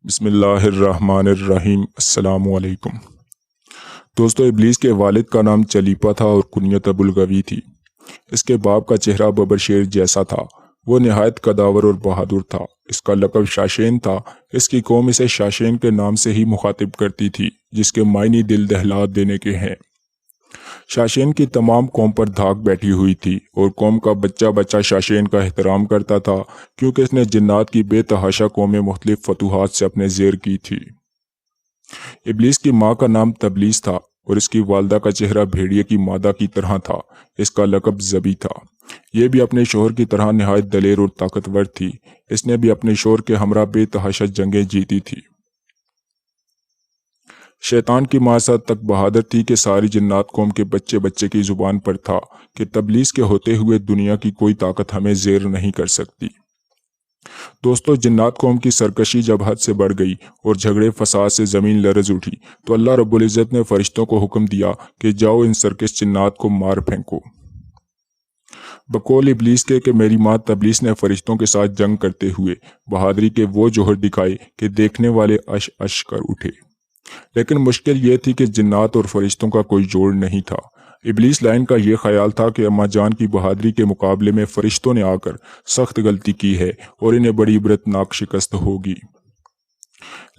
بسم اللہ الرحمن الرحیم۔ السلام علیکم دوستو، ابلیس کے والد کا نام چلیپا تھا اور کنیت ابوالغوی تھی۔ اس کے باپ کا چہرہ ببر شیر جیسا تھا۔ وہ نہایت قداور اور بہادر تھا۔ اس کا لقب شاشین تھا۔ اس کی قوم اسے شاشین کے نام سے ہی مخاطب کرتی تھی، جس کے معنی دل دہلا دینے کے ہیں۔ شاشین کی تمام قوم پر دھاک بیٹھی ہوئی تھی اور قوم کا بچہ بچہ شاشین کا احترام کرتا تھا، کیونکہ اس نے جنات کی بے تحاشا قومیں مختلف فتوحات سے اپنے زیر کی تھی۔ ابلیس کی ماں کا نام تبلیس تھا اور اس کی والدہ کا چہرہ بھیڑیے کی مادہ کی طرح تھا۔ اس کا لقب زبی تھا۔ یہ بھی اپنے شوہر کی طرح نہایت دلیر اور طاقتور تھی۔ اس نے بھی اپنے شوہر کے ہمراہ بے تحاشا جنگیں جیتی تھی۔ شیطان کی ماں اس حد تک بہادر تھی کہ ساری جنات قوم کے بچے بچے کی زبان پر تھا کہ تبلیس کے ہوتے ہوئے دنیا کی کوئی طاقت ہمیں زیر نہیں کر سکتی۔ دوستو، جنات قوم کی سرکشی جب حد سے بڑھ گئی اور جھگڑے فساد سے زمین لرز اٹھی تو اللہ رب العزت نے فرشتوں کو حکم دیا کہ جاؤ ان سرکش جنات کو مار پھینکو۔ بقول ابلیس کے کہ میری ماں تبلیس نے فرشتوں کے ساتھ جنگ کرتے ہوئے بہادری کے وہ جوہر دکھائے کہ دیکھنے والے اش اش کر اٹھے۔ لیکن مشکل یہ تھی کہ جنات اور فرشتوں کا کوئی جوڑ نہیں تھا۔ ابلیس لائن کا یہ خیال تھا کہ اماں جان کی بہادری کے مقابلے میں فرشتوں نے آ کر سخت غلطی کی ہے اور انہیں بڑی عبرتناک شکست ہوگی۔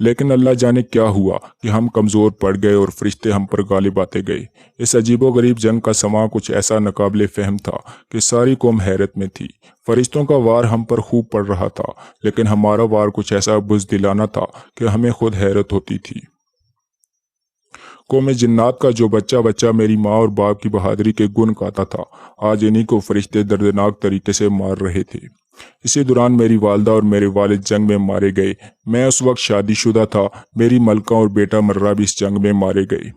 لیکن اللہ جانے کیا ہوا کہ ہم کمزور پڑ گئے اور فرشتے ہم پر غالب آتے گئے۔ اس عجیب و غریب جنگ کا سماں کچھ ایسا ناقابل فہم تھا کہ ساری قوم حیرت میں تھی۔ فرشتوں کا وار ہم پر خوب پڑ رہا تھا، لیکن ہمارا وار کچھ ایسا بزدلانہ تھا کہ ہمیں خود حیرت ہوتی تھی۔ قوم جنات کا جو بچہ بچہ میری ماں اور باپ کی بہادری کے گن گاتا تھا، آج انہی کو فرشتے دردناک طریقے سے مار رہے تھے۔ اسی دوران میری والدہ اور میرے والد جنگ میں مارے گئے۔ میں اس وقت شادی شدہ تھا۔ میری ملکہ اور بیٹا مرہ بھی اس جنگ میں مارے گئے۔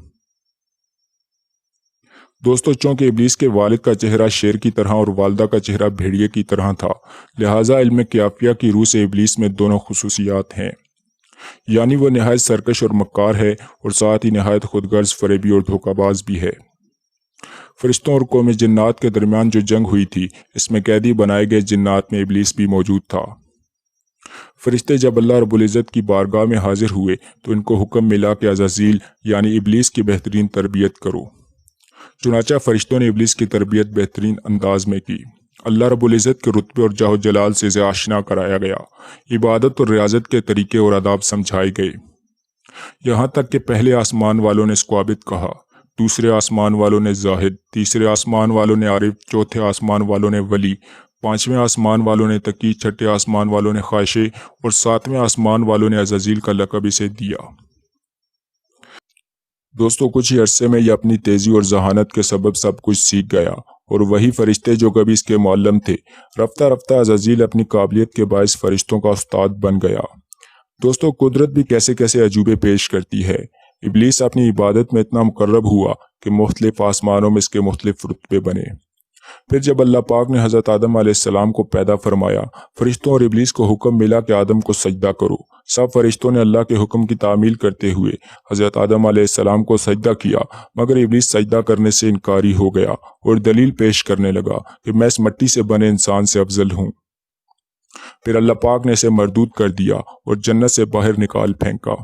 دوستو، چونکہ ابلیس کے والد کا چہرہ شیر کی طرح اور والدہ کا چہرہ بھیڑیے کی طرح تھا، لہٰذا علم قیافیہ کی روح سے ابلیس میں دونوں خصوصیات ہیں، یعنی وہ نہایت سرکش اور مکار ہے اور ساتھ ہی نہایت خود غرض، فریبی اور دھوکہ باز بھی ہے۔ فرشتوں اور قوم جنات کے درمیان جو جنگ ہوئی تھی، اس میں قیدی بنائے گئے جنات میں ابلیس بھی موجود تھا۔ فرشتے جب اللہ رب العزت کی بارگاہ میں حاضر ہوئے تو ان کو حکم ملا کہ عزازیل یعنی ابلیس کی بہترین تربیت کرو۔ چنانچہ فرشتوں نے ابلیس کی تربیت بہترین انداز میں کی۔ اللہ رب العزت کے رتبے اور جاہ و جلال سے آشنا کرایا گیا۔ عبادت اور ریاضت کے طریقے اور آداب سمجھائے گئے، یہاں تک کہ پہلے آسمان والوں نے اس کو عابد کہا، دوسرے آسمان والوں نے زاہد، تیسرے آسمان والوں نے عارف، چوتھے آسمان والوں نے ولی، پانچویں آسمان والوں نے تقی، چھٹے آسمان والوں نے خاشع اور ساتویں آسمان والوں نے عزازیل کا لقب اسے دیا۔ دوستو، کچھ ہی عرصے میں یہ اپنی تیزی اور ذہانت کے سبب سب کچھ سیکھ گیا، اور وہی فرشتے جو کبھی اس کے معلم تھے، رفتہ رفتہ عزازیل اپنی قابلیت کے باعث فرشتوں کا استاد بن گیا۔ دوستو، قدرت بھی کیسے کیسے عجوبے پیش کرتی ہے۔ ابلیس اپنی عبادت میں اتنا مقرب ہوا کہ مختلف آسمانوں میں اس کے مختلف رتبے بنے۔ پھر جب اللہ پاک نے حضرت آدم علیہ السلام کو پیدا فرمایا، فرشتوں اور ابلیس کو حکم ملا کہ آدم کو سجدہ کرو۔ سب فرشتوں نے اللہ کے حکم کی تعمیل کرتے ہوئے حضرت آدم علیہ السلام کو سجدہ کیا، مگر ابلیس سجدہ کرنے سے انکاری ہو گیا اور دلیل پیش کرنے لگا کہ میں اس مٹی سے بنے انسان سے افضل ہوں۔ پھر اللہ پاک نے اسے مردود کر دیا اور جنت سے باہر نکال پھینکا۔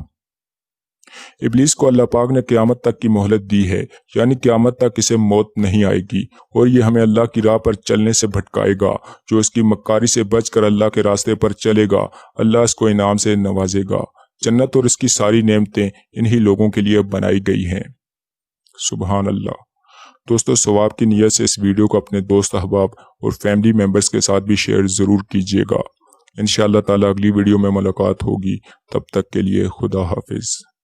ابلیس کو اللہ پاک نے قیامت تک کی مہلت دی ہے، یعنی قیامت تک اسے موت نہیں آئے گی، اور یہ ہمیں اللہ کی راہ پر چلنے سے بھٹکائے گا۔ جو اس کی مکاری سے بچ کر اللہ کے راستے پر چلے گا، اللہ اس کو انعام سے نوازے گا۔ جنت اور اس کی ساری نعمتیں انہی لوگوں کے لیے بنائی گئی ہیں۔ سبحان اللہ۔ دوستو، ثواب کی نیت سے اس ویڈیو کو اپنے دوست احباب اور فیملی ممبرز کے ساتھ بھی شیئر ضرور کیجیے گا۔ انشاءاللہ تعالی اگلی ویڈیو میں ملاقات ہوگی۔ تب تک کے لیے خدا حافظ۔